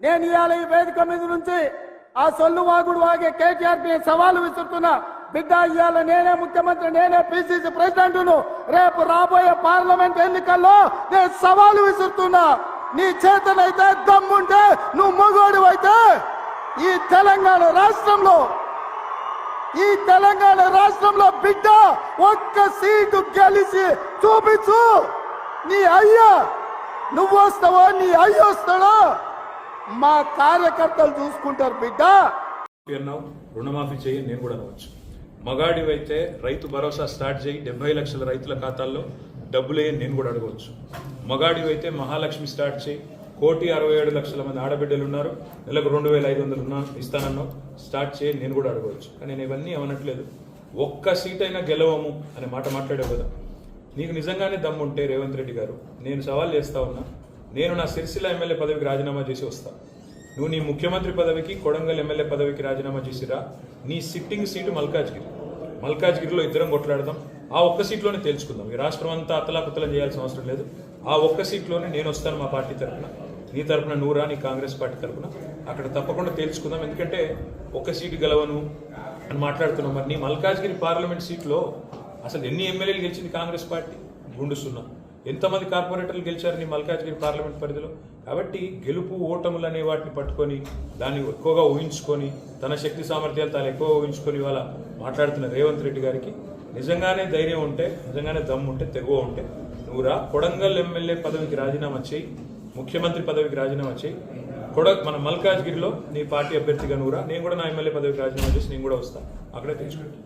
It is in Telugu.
నేను ఇవాళ ఈ వేదిక మీద నుంచి ఆ సొల్లు వాగుడు వాగే కేటీఆర్ ని సవాలు విసురుతున్నా. బిడ్డ, ఇవాళ నేనే ముఖ్యమంత్రి, నేనే పిసిసి ప్రెసిడెంట్ను. రేపు రాబోయే పార్లమెంట్ ఎన్నికల్లో నేను సవాలు విసురుతున్నా. నీ చేతనైతే దమ్ముంటే, నువ్వు మగోడివైతే ఈ తెలంగాణ రాష్ట్రంలో బిడ్డ ఒక్క సీటు గెలిచి చూపించు. నీ అయ్యా నువ్వు వస్తావో, నీ అయ్య వస్తాడో మా కార్యకర్తలు చూసుకుంటారు. బిడ్డ, రుణమాఫీ చేయి నేను కూడా అనవచ్చు. మగాడివైతే రైతు భరోసా స్టార్ట్ చేయి, 70 లక్షల రైతుల ఖాతాల్లో డబ్బులు వేయని నేను కూడా అడగవచ్చు. మగాడివైతే మహాలక్ష్మి స్టార్ట్ చేయి, 1,67,00,000 మంది ఆడబిడ్డలు ఉన్నారు, నెలకు 2,500 ఇస్తానన్నావు, స్టార్ట్ చేయి నేను కూడా అడగవచ్చు. కానీ నేను ఇవన్నీ ఏమనట్లేదు. ఒక్క సీట్ అయినా గెలవము అనే మాట మాట్లాడావు కదా. నీకు నిజంగానే దమ్ముంటే రేవంత్ రెడ్డి గారు, నేను సవాల్ చేస్తా ఉన్నా, నేను నా సిరిసిల్ల ఎమ్మెల్యే పదవికి రాజీనామా చేసి వస్తా. నువ్వు నీ ముఖ్యమంత్రి పదవికి, కొడంగల్ ఎమ్మెల్యే పదవికి రాజీనామా చేసిరా. నీ సిట్టింగ్ సీటు మల్కాజ్గిరిలో ఇద్దరం కొట్లాడదాం. ఆ ఒక్క సీట్లోనే తేల్చుకుందాం. ఈ రాష్ట్రం అంతా అతలాకుతలం చేయాల్సిన అవసరం లేదు. ఆ ఒక్క సీట్లోనే నేను వస్తాను మా పార్టీ తరఫున, నీ తరఫున నూరా, నీ కాంగ్రెస్ పార్టీ తరఫున. అక్కడ తప్పకుండా తేల్చుకుందాం. ఎందుకంటే ఒక్క సీటు గెలవను అని మాట్లాడుతున్నాం. మరి నీ మల్కాజ్గిరి పార్లమెంట్ సీట్లో అసలు ఎన్ని ఎమ్మెల్యేలు గెలిచింది కాంగ్రెస్ పార్టీ? గుండుస్తున్నా. ఎంతమంది కార్పొరేటర్లు గెలిచారు నీ మల్కాజ్గిరి పార్లమెంట్ పరిధిలో? కాబట్టి గెలుపు ఓటములు అనే వాటిని పట్టుకొని, దాన్ని ఎక్కువగా ఊహించుకొని, తన శక్తి సామర్థ్యాలు తాను ఎక్కువ ఊహించుకొని ఇవాళ మాట్లాడుతున్న రేవంత్ రెడ్డి గారికి నిజంగానే ధైర్యం ఉంటే, నిజంగానే దమ్ము ఉంటే, తెగువ ఉంటే నువ్వురా, కొడంగల్ ఎమ్మెల్యే పదవికి రాజీనామా చేయి, ముఖ్యమంత్రి పదవికి రాజీనామా చేయి. మన మల్కాజ్గిరిలో నీ పార్టీ అభ్యర్థిగా నువ్వురా, నేను కూడా నా ఎమ్మెల్యే పదవికి రాజీనామా చేసి నేను కూడా వస్తాను. అక్కడే తెచ్చుకుంటాను.